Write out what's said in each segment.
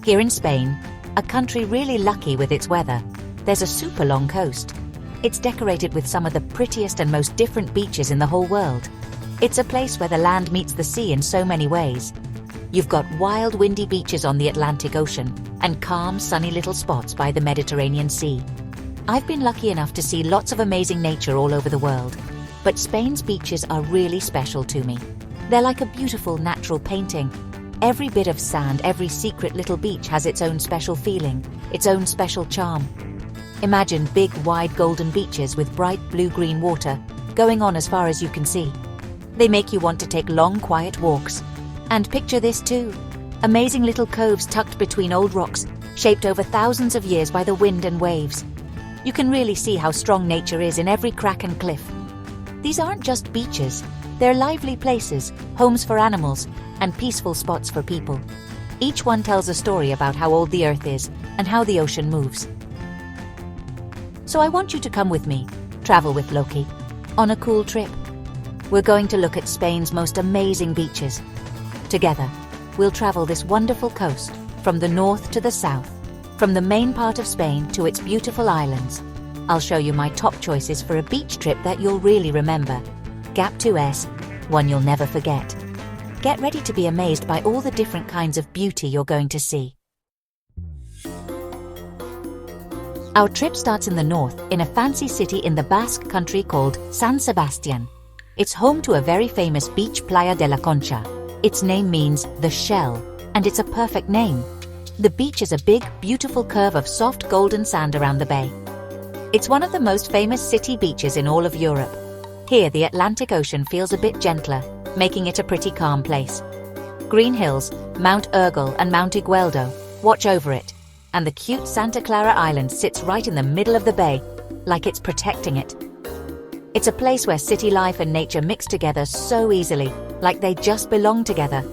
Here in Spain, a country really lucky with its weather, there's a super long coast. It's decorated with some of the prettiest and most different beaches in the whole world. It's a place where the land meets the sea in so many ways. You've got wild, windy beaches on the Atlantic Ocean and calm, sunny little spots by the Mediterranean Sea. I've been lucky enough to see lots of amazing nature all over the world, but Spain's beaches are really special to me. They're like a beautiful natural painting. Every bit of sand, every secret little beach has its own special feeling, its own special charm. Imagine big, wide golden beaches with bright blue-green water going on as far as you can see. They make you want to take long, quiet walks. And picture this too. Amazing little coves tucked between old rocks, shaped over thousands of years by the wind and waves. You can really see how strong nature is in every crack and cliff. These aren't just beaches. They're lively places, homes for animals, and peaceful spots for people. Each one tells a story about how old the earth is and how the ocean moves. So I want you to come with me, travel with Loki, on a cool trip. We're going to look at Spain's most amazing beaches. Together, we'll travel this wonderful coast, from the north to the south, from the main part of Spain to its beautiful islands. I'll show you my top choices for a beach trip that you'll really remember. Gap 2S, one you'll never forget. Get ready to be amazed by all the different kinds of beauty you're going to see. Our trip starts in the north, in a fancy city in the Basque country called San Sebastián. It's home to a very famous beach, Playa de la Concha. Its name means the shell, and it's a perfect name. The beach is a big, beautiful curve of soft golden sand around the bay. It's one of the most famous city beaches in all of Europe. Here, the Atlantic Ocean feels a bit gentler, making it a pretty calm place. Green hills, Mount Urgel and Mount Igueldo, watch over it, and the cute Santa Clara Island sits right in the middle of the bay, like it's protecting it. It's a place where city life and nature mix together so easily, like they just belong together.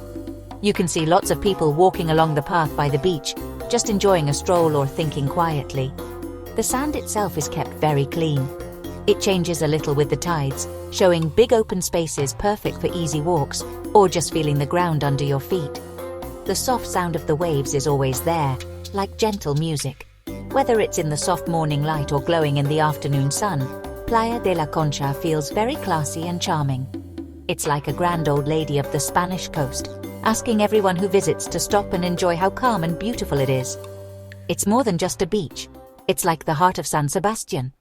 You can see lots of people walking along the path by the beach, just enjoying a stroll or thinking quietly. The sand itself is kept very clean. It changes a little with the tides, showing big open spaces perfect for easy walks, or just feeling the ground under your feet. The soft sound of the waves is always there, like gentle music. Whether it's in the soft morning light or glowing in the afternoon sun, Playa de la Concha feels very classy and charming. It's like a grand old lady of the Spanish coast, asking everyone who visits to stop and enjoy how calm and beautiful it is. It's more than just a beach. It's like the heart of San Sebastián.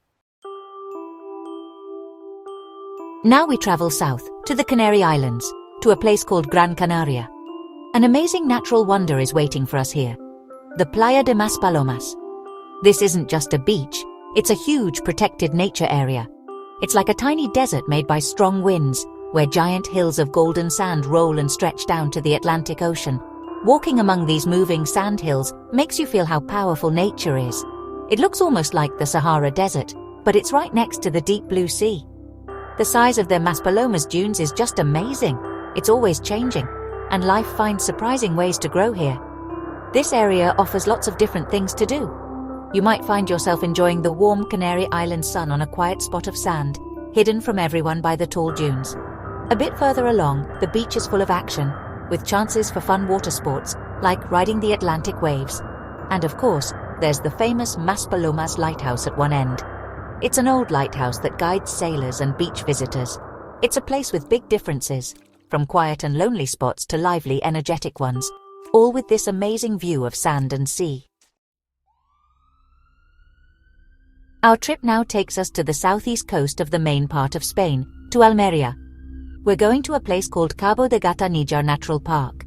Now we travel south, to the Canary Islands, to a place called Gran Canaria. An amazing natural wonder is waiting for us here. The Playa de Maspalomas. This isn't just a beach, it's a huge protected nature area. It's like a tiny desert made by strong winds, where giant hills of golden sand roll and stretch down to the Atlantic Ocean. Walking among these moving sand hills makes you feel how powerful nature is. It looks almost like the Sahara Desert, but it's right next to the deep blue sea. The size of the Maspalomas dunes is just amazing. It's always changing, and life finds surprising ways to grow here. This area offers lots of different things to do. You might find yourself enjoying the warm Canary Island sun on a quiet spot of sand, hidden from everyone by the tall dunes. A bit further along, the beach is full of action, with chances for fun water sports, like riding the Atlantic waves. And of course, there's the famous Maspalomas lighthouse at one end. It's an old lighthouse that guides sailors and beach visitors. It's a place with big differences, from quiet and lonely spots to lively, energetic ones, all with this amazing view of sand and sea. Our trip now takes us to the southeast coast of the main part of Spain, to Almería. We're going to a place called Cabo de Gata Níjar Natural Park.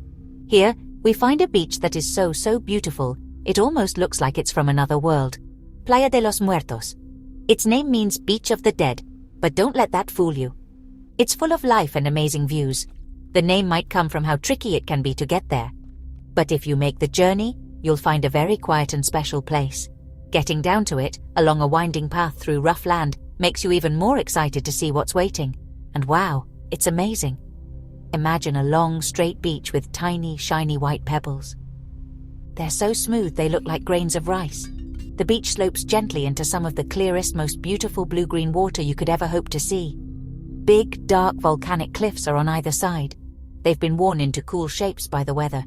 Here, we find a beach that is so beautiful, it almost looks like it's from another world. Playa de los Muertos. Its name means Beach of the Dead, but don't let that fool you. It's full of life and amazing views. The name might come from how tricky it can be to get there. But if you make the journey, you'll find a very quiet and special place. Getting down to it, along a winding path through rough land, makes you even more excited to see what's waiting. And wow, it's amazing. Imagine a long, straight beach with tiny, shiny white pebbles. They're so smooth they look like grains of rice. The beach slopes gently into some of the clearest, most beautiful blue-green water you could ever hope to see. Big, dark volcanic cliffs are on either side. They've been worn into cool shapes by the weather.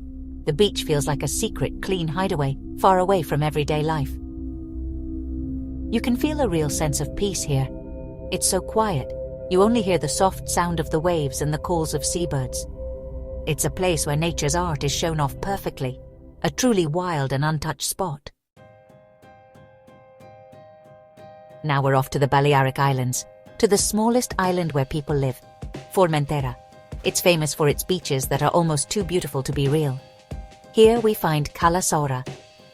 The beach feels like a secret, clean hideaway, far away from everyday life. You can feel a real sense of peace here. It's so quiet, you only hear the soft sound of the waves and the calls of seabirds. It's a place where nature's art is shown off perfectly, a truly wild and untouched spot. Now we're off to the Balearic Islands, to the smallest island where people live, Formentera. It's famous for its beaches that are almost too beautiful to be real. Here we find Cala Saura,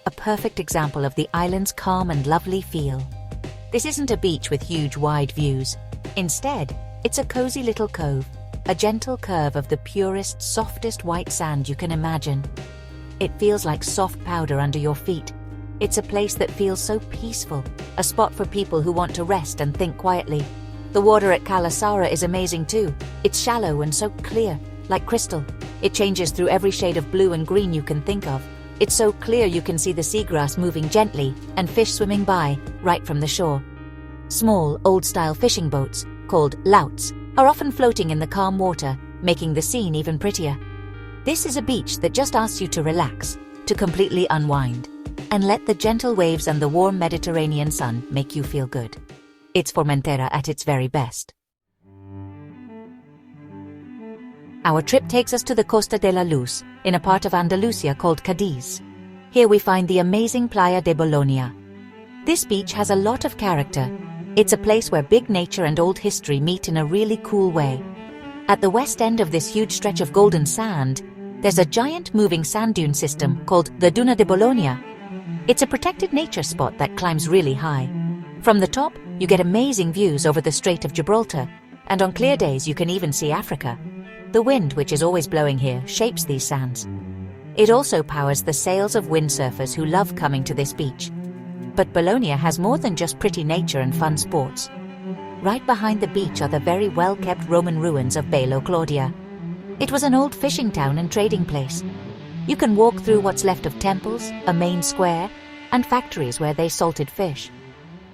a perfect example of the island's calm and lovely feel. This isn't a beach with huge wide views. Instead, it's a cozy little cove, a gentle curve of the purest, softest white sand you can imagine. It feels like soft powder under your feet. It's a place that feels so peaceful, a spot for people who want to rest and think quietly. The water at Cala Saura is amazing too. It's shallow and so clear, like crystal. It changes through every shade of blue and green you can think of. It's so clear you can see the seagrass moving gently and fish swimming by, right from the shore. Small, old-style fishing boats, called louts, are often floating in the calm water, making the scene even prettier. This is a beach that just asks you to relax, to completely unwind, and let the gentle waves and the warm Mediterranean sun make you feel good. It's Formentera at its very best. Our trip takes us to the Costa de la Luz, in a part of Andalusia called Cadiz. Here we find the amazing Playa de Bolonia. This beach has a lot of character. It's a place where big nature and old history meet in a really cool way. At the west end of this huge stretch of golden sand, there's a giant moving sand dune system called the Duna de Bologna. It's a protected nature spot that climbs really high. From the top, you get amazing views over the Strait of Gibraltar, and on clear days you can even see Africa. The wind, which is always blowing here, shapes these sands. It also powers the sails of windsurfers who love coming to this beach. But Bologna has more than just pretty nature and fun sports. Right behind the beach are the very well-kept Roman ruins of Bailo Claudia. It was an old fishing town and trading place. You can walk through what's left of temples, a main square, and factories where they salted fish.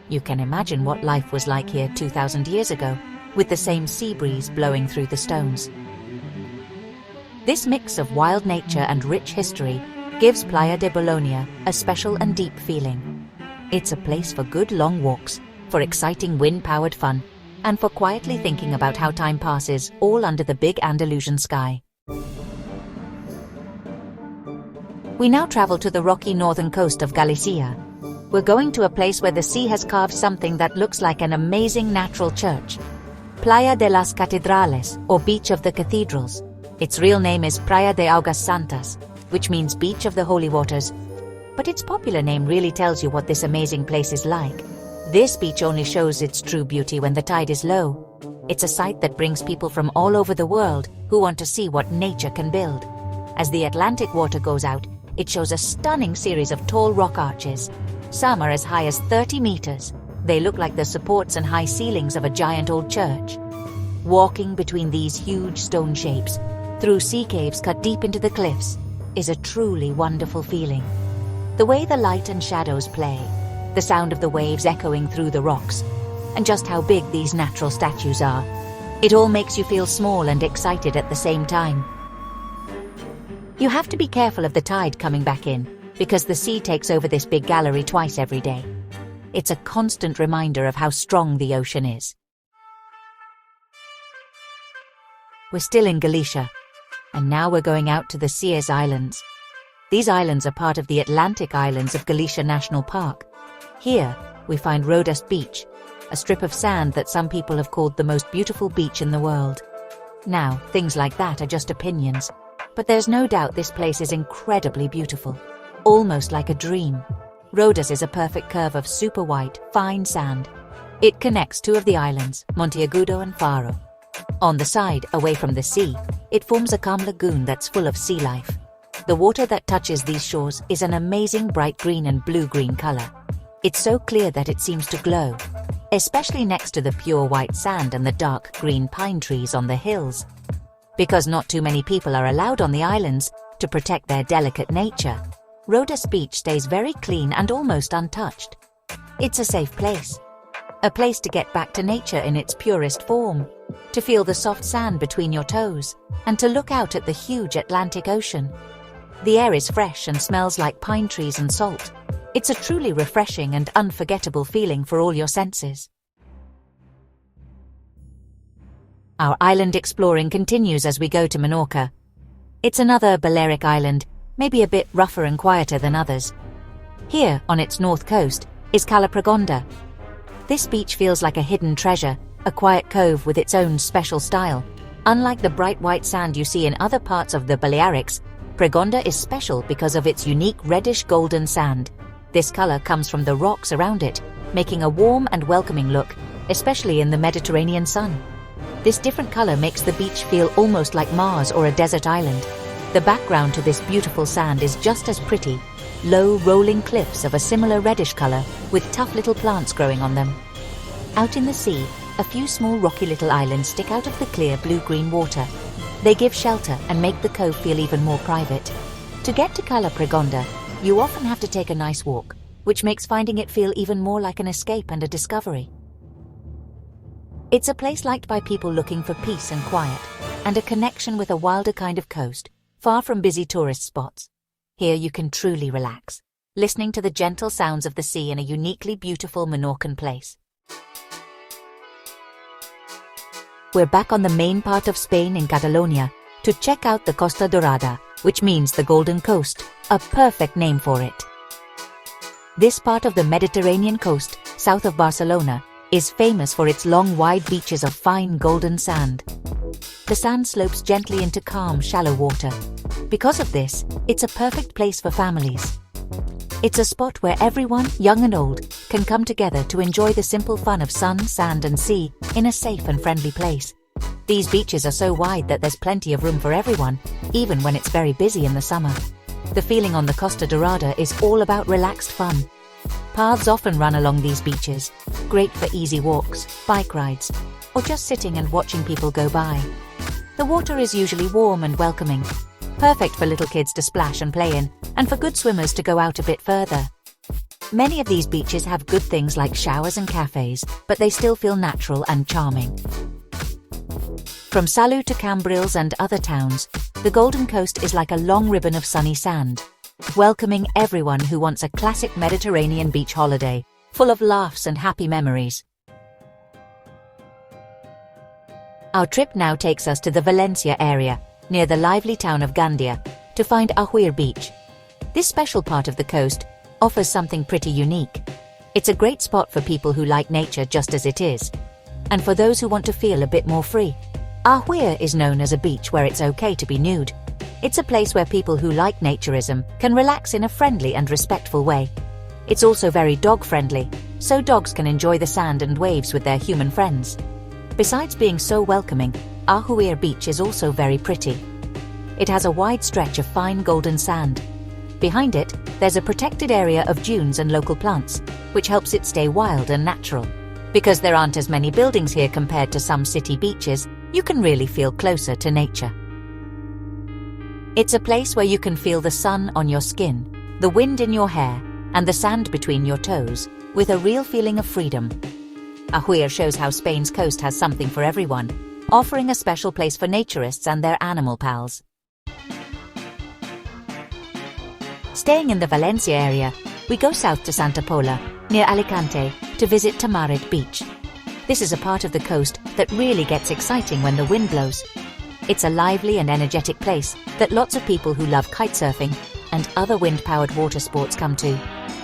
You can imagine what life was like here 2,000 years ago, with the same sea breeze blowing through the stones. This mix of wild nature and rich history gives Playa de Bologna a special and deep feeling. It's a place for good long walks, for exciting wind-powered fun, and for quietly thinking about how time passes, all under the big Andalusian sky. We now travel to the rocky northern coast of Galicia. We're going to a place where the sea has carved something that looks like an amazing natural church. Playa de las Catedrales, or Beach of the Cathedrals. Its real name is Playa de Aguas Santas, which means Beach of the Holy Waters. But its popular name really tells you what this amazing place is like. This beach only shows its true beauty when the tide is low. It's a sight that brings people from all over the world who want to see what nature can build. As the Atlantic water goes out, it shows a stunning series of tall rock arches. Some are as high as 30 meters. They look like the supports and high ceilings of a giant old church. Walking between these huge stone shapes, through sea caves cut deep into the cliffs, is a truly wonderful feeling. The way the light and shadows play, the sound of the waves echoing through the rocks, and just how big these natural statues are. It all makes you feel small and excited at the same time. You have to be careful of the tide coming back in, because the sea takes over this big gallery twice every day. It's a constant reminder of how strong the ocean is. We're still in Galicia, and now we're going out to the Cíes Islands. These islands are part of the Atlantic Islands of Galicia National Park. Here, we find Rodust Beach, a strip of sand that some people have called the most beautiful beach in the world. Now, things like that are just opinions, but there's no doubt this place is incredibly beautiful, almost like a dream. Rodus is a perfect curve of super white, fine sand. It connects two of the islands, Monteagudo and Faro. On the side, away from the sea, it forms a calm lagoon that's full of sea life. The water that touches these shores is an amazing bright green and blue-green color. It's so clear that it seems to glow, especially next to the pure white sand and the dark green pine trees on the hills. Because not too many people are allowed on the islands to protect their delicate nature, Rodus Beach stays very clean and almost untouched. It's a safe place. A place to get back to nature in its purest form, to feel the soft sand between your toes, and to look out at the huge Atlantic Ocean. The air is fresh and smells like pine trees and salt. It's a truly refreshing and unforgettable feeling for all your senses. Our island exploring continues as we go to Menorca. It's another Balearic island, maybe a bit rougher and quieter than others. Here, on its north coast, is Cala Pregonda. This beach feels like a hidden treasure, a quiet cove with its own special style. Unlike the bright white sand you see in other parts of the Balearics, Pregonda is special because of its unique reddish-golden sand. This color comes from the rocks around it, making a warm and welcoming look, especially in the Mediterranean sun. This different color makes the beach feel almost like Mars or a desert island. The background to this beautiful sand is just as pretty, low, rolling cliffs of a similar reddish color with tough little plants growing on them. Out in the sea, a few small rocky little islands stick out of the clear blue-green water. They give shelter and make the cove feel even more private. To get to Cala Pregonda, you often have to take a nice walk, which makes finding it feel even more like an escape and a discovery. It's a place liked by people looking for peace and quiet, and a connection with a wilder kind of coast, far from busy tourist spots. Here you can truly relax, listening to the gentle sounds of the sea in a uniquely beautiful Menorcan place. We're back on the main part of Spain in Catalonia to check out the Costa Dorada, which means the Golden Coast, a perfect name for it. This part of the Mediterranean coast, south of Barcelona, is famous for its long, wide beaches of fine golden sand. The sand slopes gently into calm, shallow water. Because of this, it's a perfect place for families. It's a spot where everyone, young and old, can come together to enjoy the simple fun of sun, sand and sea in a safe and friendly place. These beaches are so wide that there's plenty of room for everyone, even when it's very busy in the summer. The feeling on the Costa Dorada is all about relaxed fun. Paths often run along these beaches, great for easy walks, bike rides, or just sitting and watching people go by. The water is usually warm and welcoming, perfect for little kids to splash and play in, and for good swimmers to go out a bit further. Many of these beaches have good things like showers and cafes, but they still feel natural and charming. From Salou to Cambrils and other towns, the Golden Coast is like a long ribbon of sunny sand, welcoming everyone who wants a classic Mediterranean beach holiday, full of laughs and happy memories. Our trip now takes us to the Valencia area, near the lively town of Gandía, to find Ahuir Beach. This special part of the coast offers something pretty unique. It's a great spot for people who like nature just as it is, and for those who want to feel a bit more free. Ahuir is known as a beach where it's okay to be nude. It's a place where people who like naturism can relax in a friendly and respectful way. It's also very dog-friendly, so dogs can enjoy the sand and waves with their human friends. Besides being so welcoming, Ahuir Beach is also very pretty. It has a wide stretch of fine golden sand. Behind it, there's a protected area of dunes and local plants, which helps it stay wild and natural. Because there aren't as many buildings here compared to some city beaches, you can really feel closer to nature. It's a place where you can feel the sun on your skin, the wind in your hair, and the sand between your toes, with a real feeling of freedom. Ahuir shows how Spain's coast has something for everyone, offering a special place for naturists and their animal pals. Staying in the Valencia area, we go south to Santa Pola, near Alicante, to visit Tamarit Beach. This is a part of the coast that really gets exciting when the wind blows. It's a lively and energetic place that lots of people who love kitesurfing and other wind-powered water sports come to.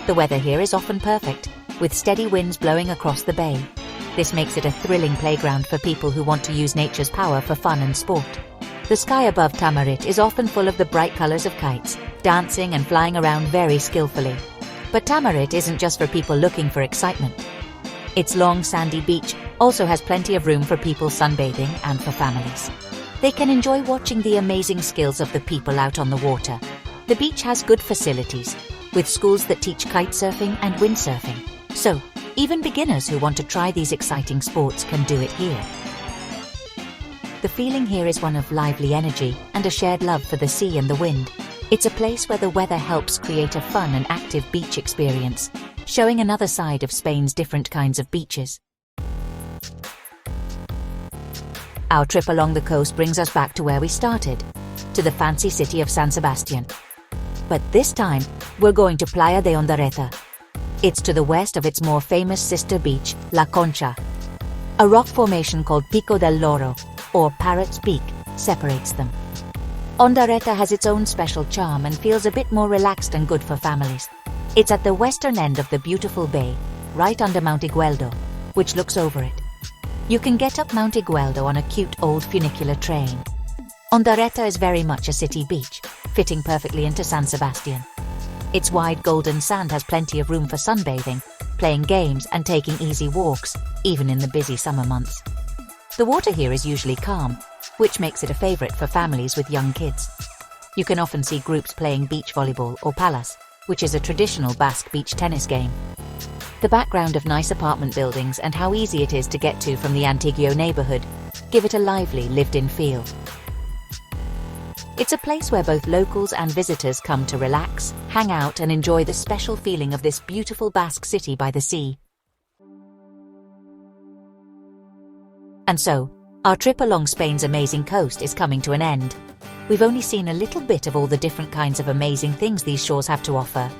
The weather here is often perfect, with steady winds blowing across the bay. This makes it a thrilling playground for people who want to use nature's power for fun and sport. The sky above Tamarit is often full of the bright colors of kites, dancing and flying around very skillfully. But Tamarit isn't just for people looking for excitement. Its long sandy beach also has plenty of room for people sunbathing and for families. They can enjoy watching the amazing skills of the people out on the water. The beach has good facilities, with schools that teach kitesurfing and windsurfing. So, even beginners who want to try these exciting sports can do it here. The feeling here is one of lively energy and a shared love for the sea and the wind. It's a place where the weather helps create a fun and active beach experience, showing another side of Spain's different kinds of beaches. Our trip along the coast brings us back to where we started, to the fancy city of San Sebastián. But this time, we're going to Playa de Ondareta. It's to the west of its more famous sister beach, La Concha. A rock formation called Pico del Loro, or Parrot's Peak, separates them. Ondareta has its own special charm and feels a bit more relaxed and good for families. It's at the western end of the beautiful bay, right under Mount Igueldo, which looks over it. You can get up Mount Igueldo on a cute old funicular train. Ondareta is very much a city beach, fitting perfectly into San Sebastián. Its wide golden sand has plenty of room for sunbathing, playing games and taking easy walks, even in the busy summer months. The water here is usually calm, which makes it a favorite for families with young kids. You can often see groups playing beach volleyball or palas, which is a traditional Basque beach tennis game. The background of nice apartment buildings and how easy it is to get to from the Antiguo neighborhood give it a lively, lived-in feel. It's a place where both locals and visitors come to relax, hang out and enjoy the special feeling of this beautiful Basque city by the sea. And so, our trip along Spain's amazing coast is coming to an end. We've only seen a little bit of all the different kinds of amazing things these shores have to offer.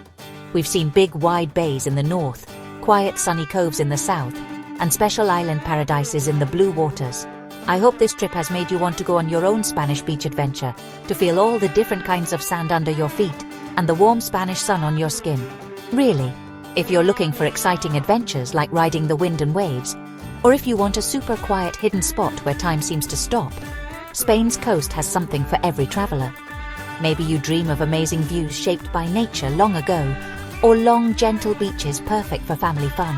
We've seen big wide bays in the north, quiet sunny coves in the south, and special island paradises in the blue waters. I hope this trip has made you want to go on your own Spanish beach adventure, to feel all the different kinds of sand under your feet, and the warm Spanish sun on your skin. Really, if you're looking for exciting adventures like riding the wind and waves, or if you want a super quiet hidden spot where time seems to stop, Spain's coast has something for every traveler. Maybe you dream of amazing views shaped by nature long ago, or long, gentle beaches perfect for family fun.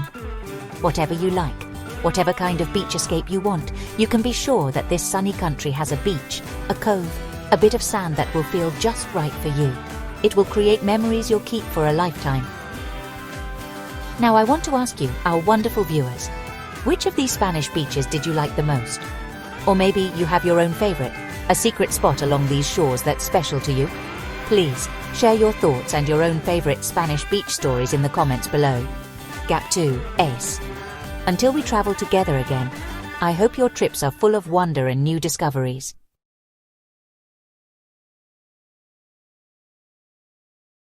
Whatever you like, whatever kind of beach escape you want, you can be sure that this sunny country has a beach, a cove, a bit of sand that will feel just right for you. It will create memories you'll keep for a lifetime. Now I want to ask you, our wonderful viewers, which of these Spanish beaches did you like the most? Or maybe you have your own favorite, a secret spot along these shores that's special to you? Please, share your thoughts and your own favorite Spanish beach stories in the comments below. Gap 2, Ace. Until we travel together again, I hope your trips are full of wonder and new discoveries.